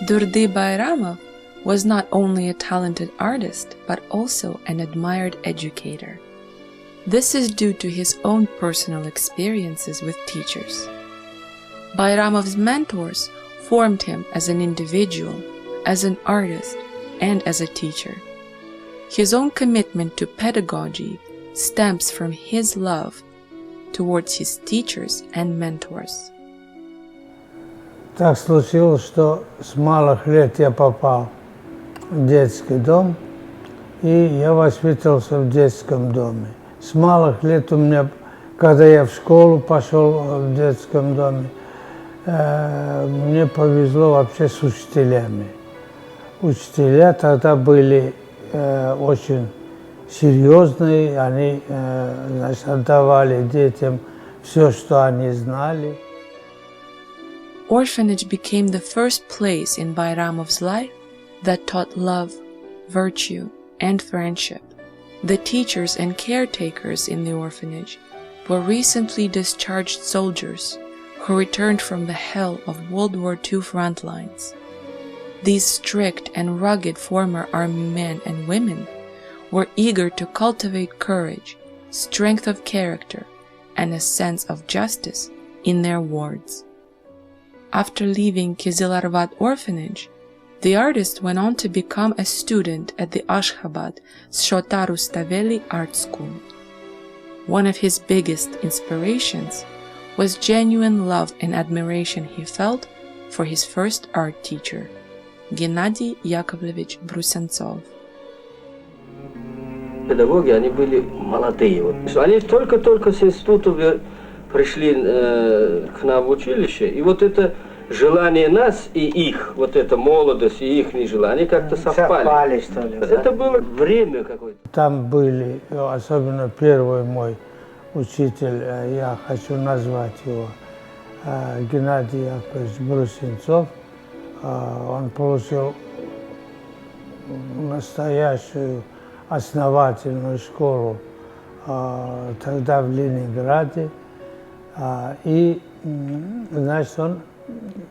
Durdi Bayramov was not only a talented artist, but also an admired educator. This is due to his own personal experiences with teachers. Bayramov's mentors formed him as an individual, as an artist, and as a teacher. His own commitment to pedagogy stems from his love towards his teachers and mentors. Так случилось, что с малых лет я попал в детский дом, и я воспитывался в детском доме. С малых лет у меня, когда я в школу пошел в детском доме, мне повезло вообще с учителями. Учителя тогда были очень серьезные, они отдавали детям все, что они знали. Orphanage became the first place in Bayramov's life that taught love, virtue, and friendship. The teachers and caretakers in the orphanage were recently discharged soldiers who returned from the hell of World War II front lines. These strict and rugged former army men and women were eager to cultivate courage, strength of character, and a sense of justice in their wards. After leaving Kizilarvat orphanage, the artist went on to become a student at the Ashgabat Shota Rustaveli Art School. One of his biggest inspirations was genuine love and admiration he felt for his first art teacher, Геннадий Яковлевич Брусенцов. Педагоги, они были молодые. Они только-только с института пришли к нам в училище, и вот это желание нас и их, вот эта молодость и их желания как-то совпали. Что ли, это да? было время какое-то. Там были, особенно первый мой учитель, я хочу назвать его, Геннадий Яковлевич Брусенцов. Он получил настоящую основательную школу тогда в Ленинграде. И, значит,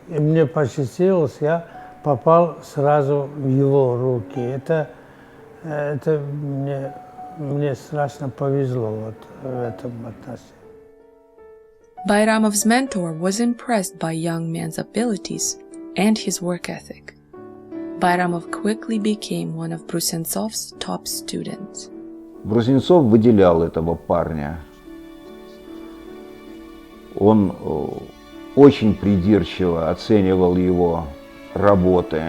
и мне посчастливилось, я попал сразу в его руки. Это мне страшно повезло вот в этом отношении. Bayramov's mentor was impressed by young man's abilities and his work ethic. Bayramov quickly became one of Brusentsov's top students. Брусенцов выделял этого парня. Он очень придирчиво оценивал его работы.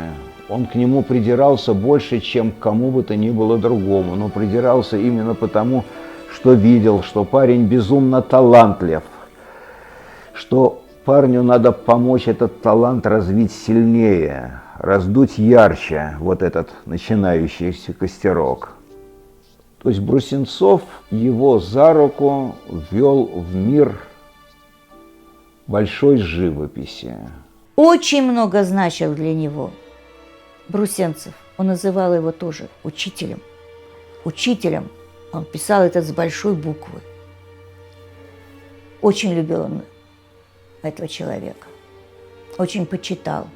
Он к нему придирался больше, чем к кому бы то ни было другому. Но придирался именно потому, что видел, что парень безумно талантлив, что парню надо помочь этот талант развить сильнее, раздуть ярче вот этот начинающийся костерок. То есть Брусенцов его за руку ввел в мир большой живописи. Очень много значил для него Брусенцев. Он называл его тоже учителем. Учителем. Он писал это с большой буквы. Очень любил он этого человека. Очень почитал.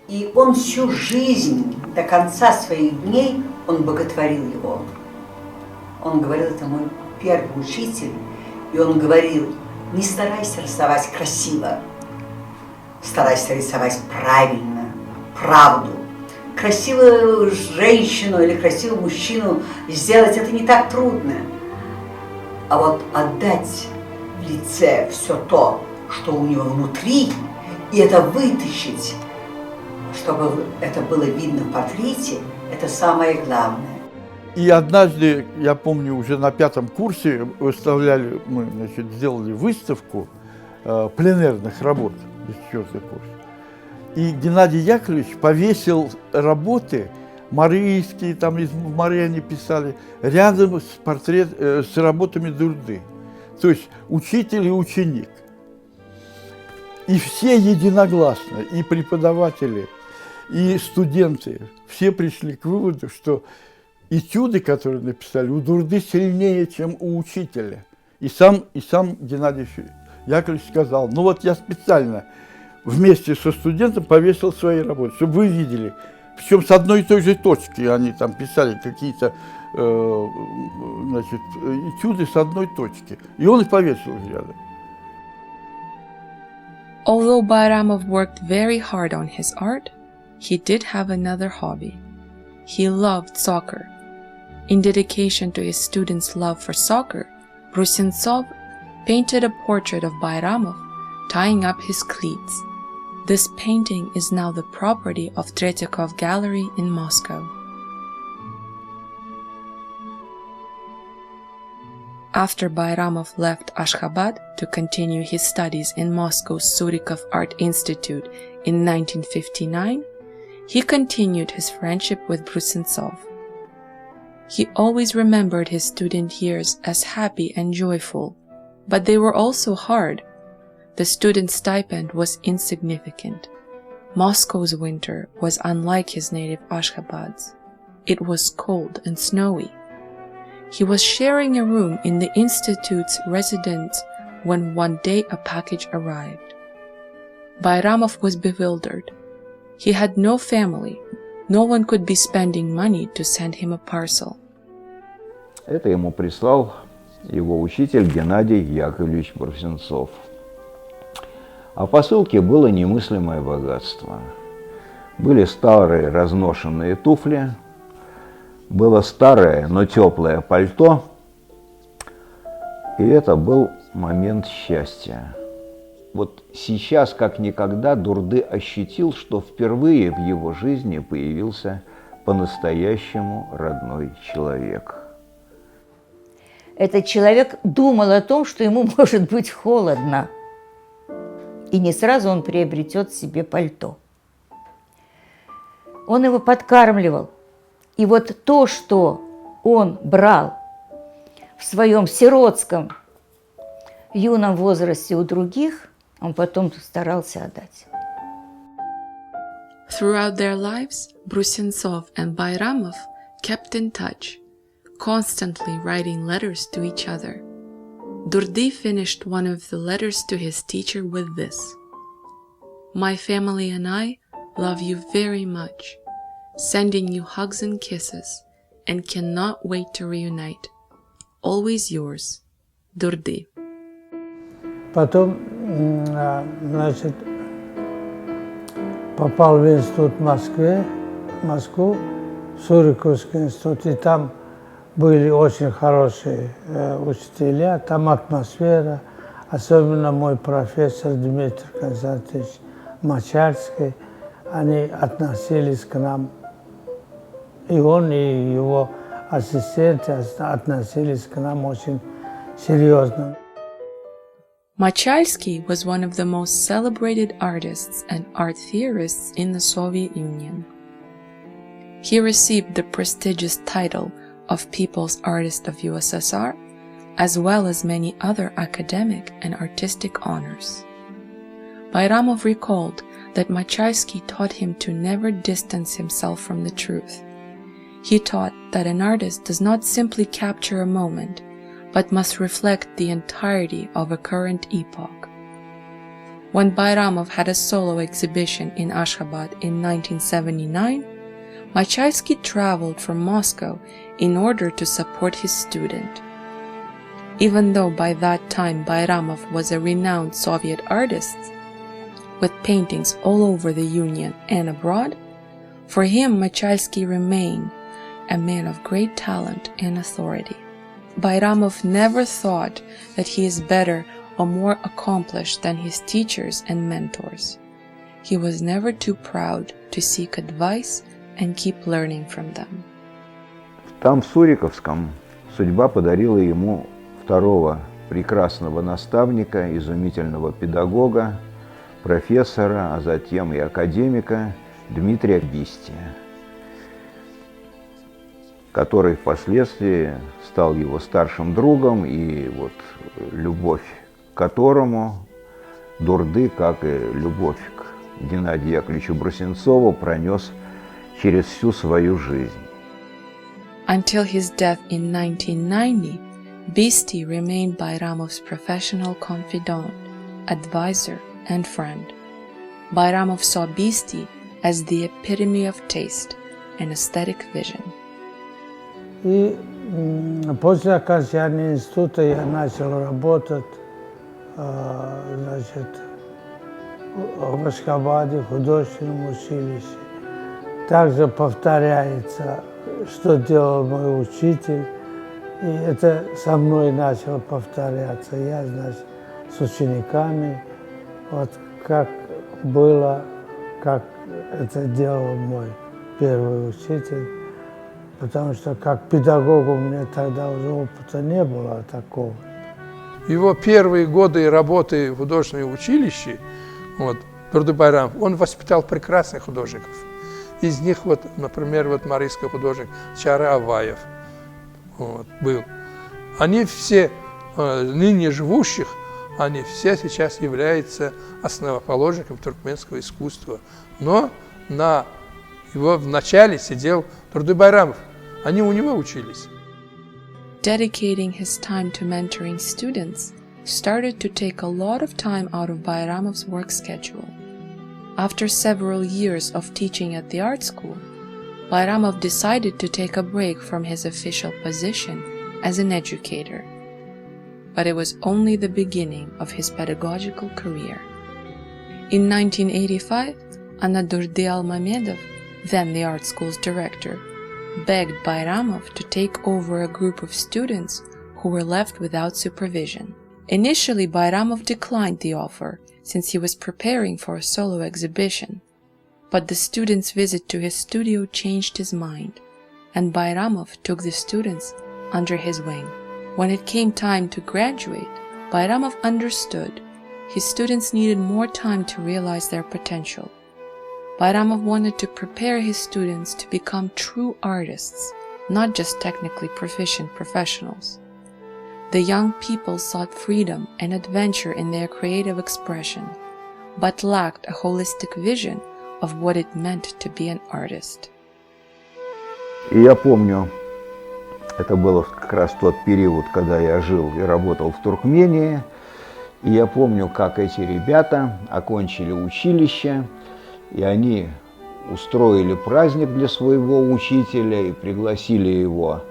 И он всю жизнь, до конца своих дней, он боготворил его. Он говорил, это мой первый учитель, и он говорил, не старайся рисовать красиво, старайся рисовать правильно, правду. Красивую женщину или красивого мужчину сделать это не так трудно. А вот отдать в лице все то, что у него внутри, и это вытащить, чтобы это было видно в портрете, это самое главное. И однажды, я помню, уже на 5-м курсе выставляли, мы, значит, сделали выставку пленерных работ, 4-й курс. И Геннадий Яковлевич повесил работы, марийские, там из Марии они писали, рядом с работами Дурды. То есть учитель и ученик. И все единогласно, и преподаватели, и студенты, все пришли к выводу, что этюды, которые написали, у Дурды сильнее, чем у учителя. И сам Геннадий Яковлевич сказал, ну вот я специально вместе со студентом повесил свои работы, чтобы вы видели. Причем с одной и той же точки они там писали какие-то этюды с одной точки. И он их повесил рядом. Although Bayramov worked very hard on his art, he did have another hobby. He loved soccer. In dedication to his students' love for soccer, Brusentsov painted a portrait of Bayramov tying up his cleats. This painting is now the property of Tretyakov Gallery in Moscow. After Bayramov left Ashgabat to continue his studies in Moscow's Surikov Art Institute in 1959, he continued his friendship with Brusentsov. He always remembered his student years as happy and joyful, but they were also hard. The student stipend was insignificant. Moscow's winter was unlike his native Ashgabat's. It was cold and snowy. He was sharing a room in the institute's residence when one day a package arrived. Bayramov was bewildered. He had no family. No one could be spending money to send him a parcel. Это ему прислал его учитель Геннадий Яковлевич Брусенцов. А в посылке было немыслимое богатство. Были старые разношенные туфли, было старое, но теплое пальто, и это был момент счастья. Вот сейчас, как никогда, Дурды ощутил, что впервые в его жизни появился по-настоящему родной человек. Этот человек думал о том, что ему может быть холодно. И не сразу он приобретет себе пальто. Он его подкармливал. И вот то, что он брал в своем сиротском юном возрасте у других, он потом старался отдать. Throughout their lives, Brusentsov and Bayramov kept in touch, constantly writing letters to each other. Durdy finished one of the letters to his teacher with this: "My family and I love you very much, sending you hugs and kisses, and cannot wait to reunite. Always yours, Durdy." Потом, значит, попал в институт в Москву, в Суриковский институт, и там были очень хорошие учителя, там атмосфера, особенно мой профессор Дмитрий Константинович Мачальский, они относились к нам, и он, и его ассистенты относились к нам очень серьезно. Machalsky was one of the most celebrated artists and art theorists in the Soviet Union. He received the prestigious title of People's Artist of USSR, as well as many other academic and artistic honors. Bayramov recalled that Machalsky taught him to never distance himself from the truth. He taught that an artist does not simply capture a moment, but must reflect the entirety of a current epoch. When Bayramov had a solo exhibition in Ashgabat in 1979, Machalsky traveled from Moscow in order to support his student. Even though by that time Bayramov was a renowned Soviet artist, with paintings all over the Union and abroad, for him Machalsky remained a man of great talent and authority. Bayramov never thought that he is better or more accomplished than his teachers and mentors. He was never too proud to seek advice and keep learning from them. Там, в Суриковском, судьба подарила ему второго прекрасного наставника, изумительного педагога, профессора, а затем и академика Дмитрия Бистия. который впоследствии стал его старшим другом, и вот любовь к которому Дурды, как и любовь к Геннадию Яковлевичу Брусенцову, пронес через всю свою жизнь. Until his death in 1990, Bisti remained Bayramov's professional confidant, advisor, and friend. Bayramov saw Bisti as the epitome of taste and aesthetic vision. И после окончания института я начал работать, значит, в Ашхабаде, в художественном училище. Также повторяется, что делал мой учитель, и это со мной начало повторяться. Я, значит, с учениками, вот как было, как это делал мой первый учитель, потому что как педагог у меня тогда уже опыта не было такого. Его первые годы работы в художественном училище, вот, Дурды Байрамов, он воспитал прекрасных художников. Из них, вот, например, вот марийский художник Чары Аваев вот, был. Они все, ныне живущих, они все сейчас являются основоположниками туркменского искусства. Но на его в начале сидел Дурды Байрамов. Они у него учились. Dedicating his time to mentoring students started to take a lot of time out of Bayramov's work schedule. After several years of teaching at the art school, Bayramov decided to take a break from his official position as an educator. But it was only the beginning of his pedagogical career. In 1985, Anadurdi Almamedov, then the art school's director, begged Bayramov to take over a group of students who were left without supervision. Initially, Bayramov declined the offer since he was preparing for a solo exhibition, but the students' visit to his studio changed his mind, and Bayramov took the students under his wing. When it came time to graduate, Bayramov understood his students needed more time to realize their potential. Bayramov wanted to prepare his students to become true artists, not just technically proficient professionals. The young people sought freedom and adventure in their creative expression, but lacked a holistic vision of what it meant to be an artist. И я помню, это было как раз тот период, когда я жил и работал в Туркмении, и я помню, как эти ребята окончили училище, и они устроили праздник для своего учителя и пригласили его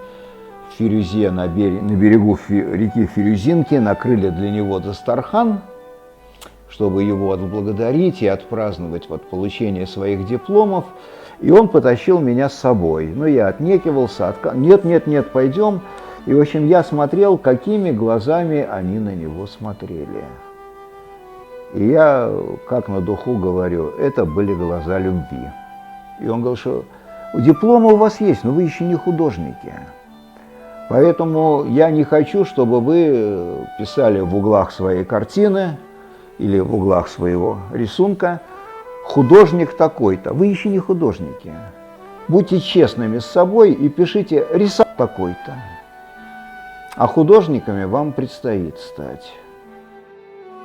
в Фирюзе на берегу реки Фирюзинки, накрыли для него дастархан, чтобы его отблагодарить и отпраздновать вот получение своих дипломов. И он потащил меня с собой. Но я отнекивался, нет, пойдем. И, в общем, я смотрел, какими глазами они на него смотрели. И я, как на духу говорю, это были глаза любви. И он говорил, что дипломы у вас есть, но вы еще не художники. Поэтому я не хочу, чтобы вы писали в углах своей картины или в углах своего рисунка «художник такой-то». Вы еще не художники. Будьте честными с собой и пишите «рисовать такой-то». А художниками вам предстоит стать.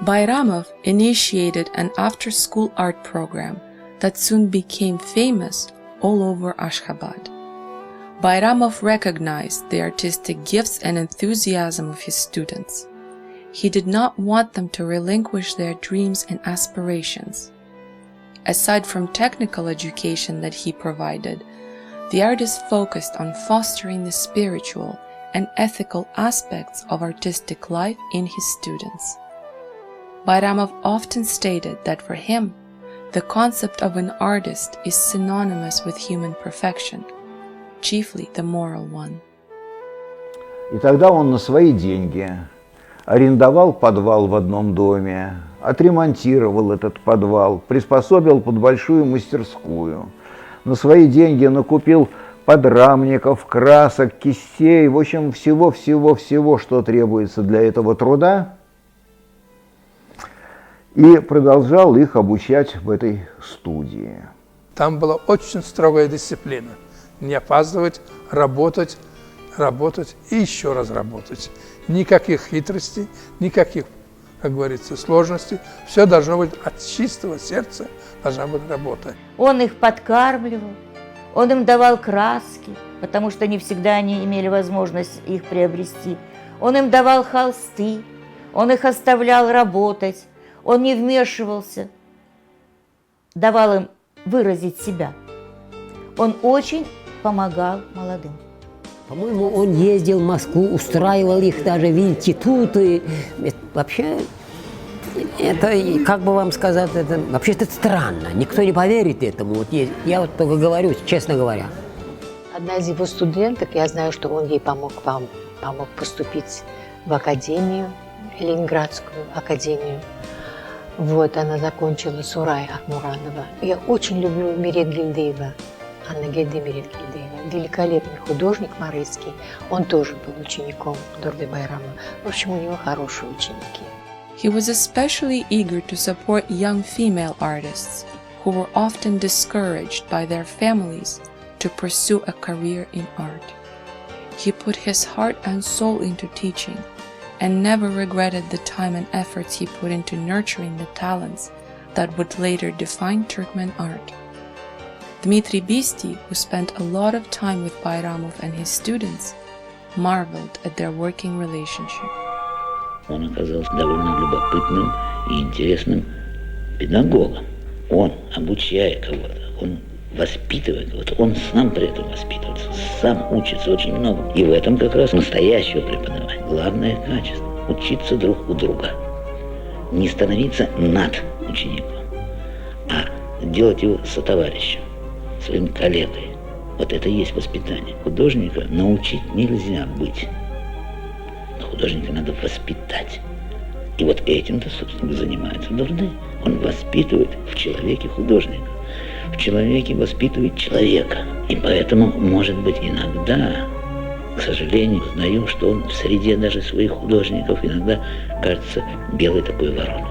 Bayramov initiated an after-school art program that soon became famous all over Ashgabat. Bayramov recognized the artistic gifts and enthusiasm of his students. He did not want them to relinquish their dreams and aspirations. Aside from technical education that he provided, the artist focused on fostering the spiritual and ethical aspects of artistic life in his students. Bayramov often stated that for him, the concept of an artist is synonymous with human perfection, chiefly the moral one. И тогда он на свои деньги арендовал подвал в одном доме, отремонтировал этот подвал, приспособил под большую мастерскую, на свои деньги накупил подрамников, красок, кистей, в общем, всего, что требуется для этого труда, и продолжал их обучать в этой студии. Там была очень строгая дисциплина. не опаздывать, работать и еще раз работать. Никаких хитростей, никаких, как говорится, сложностей. Все должно быть от чистого сердца, должна быть работа. Он их подкармливал, он им давал краски, потому что не всегда они имели возможность их приобрести. Он им давал холсты, он их оставлял работать, он не вмешивался, давал им выразить себя. Он очень помогал молодым. По-моему, он ездил в Москву, устраивал их даже в институты. Вообще, это, как бы вам сказать, это вообще это странно. Никто не поверит этому. Вот я вот только говорю, честно говоря. Одна из его студенток, я знаю, что он ей помог поступить в академию, Ленинградскую академию. Вот, она закончила Сурай Ахмурадова. Я очень люблю Мерет Гильдеева, Анна-Гельде Мерет Гильдеева. Великолепный художник марийский. Он тоже был учеником Дорды Байрама. В общем, у него хорошие ученики. He was especially eager to support young female artists who were often discouraged by their families to pursue a career in art. He put his heart and soul into teaching and never regretted the time and efforts he put into nurturing the talents that would later define Turkmen art. Dmitry Bisti, who spent a lot of time with Bayramov and his students, marveled at their working relationship. Он оказался довольно любопытным и интересным педагогом. Он обучая кого-то, он воспитывая кого-то, он сам при этом воспитывается, сам учится очень много. И в этом как раз настоящего преподавания. Главное качество – учиться друг у друга. Не становиться над учеником, а делать его сотоварищем, своим коллегой. Вот это и есть воспитание. Художника научить нельзя быть. Художника надо воспитать. И вот этим-то, собственно, занимается Дорде. Он воспитывает в человеке художника. В человеке воспитывает человека. И поэтому, может быть, иногда, к сожалению, узнаю, что он в среде даже своих художников иногда кажется белой такой вороной.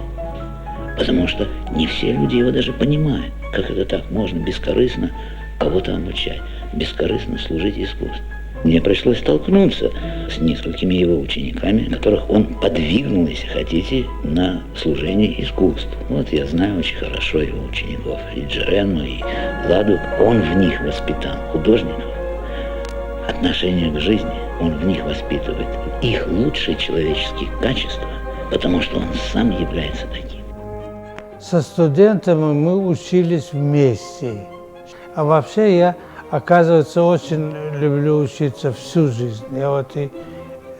Потому что не все люди его даже понимают, как это так можно бескорыстно кого-то обучать, бескорыстно служить искусству. Мне пришлось столкнуться с несколькими его учениками, которых он подвигнул, если хотите, на служение искусству. Вот я знаю очень хорошо его учеников, и Джерену, и Ладу. Он в них воспитал художников. Отношение к жизни он в них воспитывает. Их лучшие человеческие качества, потому что он сам является таким. Со студентами мы учились вместе. А вообще я, оказывается, очень люблю учиться всю жизнь. Я вот и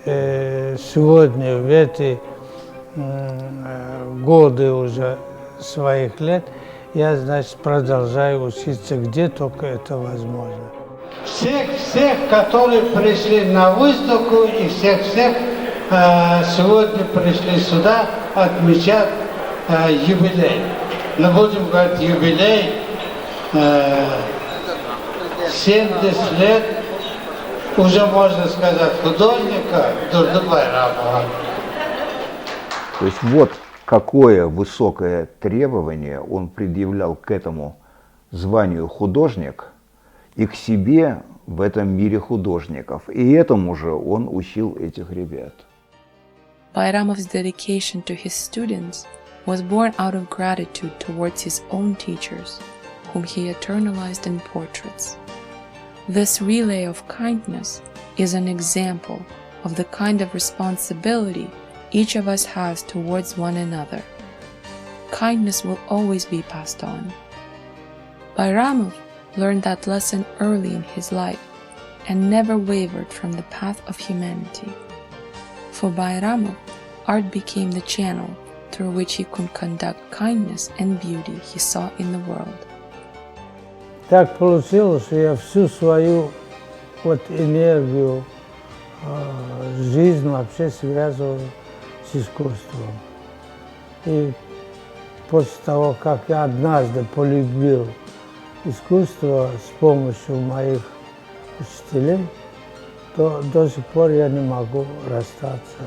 сегодня, в эти годы уже своих лет, я, значит, продолжаю учиться, где только это возможно. Всех, которые пришли на выставку, и всех сегодня пришли сюда отмечать юбилей. Но будем говорить, юбилей 70 лет, уже можно сказать, художника Дорды Байрамова. То есть вот какое высокое требование он предъявлял к этому званию художник и к себе в этом мире художников. И этому же он учил этих ребят. Bayramov's dedication to his students was born out of gratitude towards his own teachers, whom he eternalized in portraits. This relay of kindness is an example of the kind of responsibility each of us has towards one another. Kindness will always be passed on. Bayramov learned that lesson early in his life and never wavered from the path of humanity. For Bayramov, art became the channel through which he could conduct kindness and beauty he saw in the world. Так получилось, что я всю свою вот энергию, жизнь вообще связывал с искусством. И после того, как я однажды полюбил искусство с помощью моих учителей, то до сих пор я не могу расстаться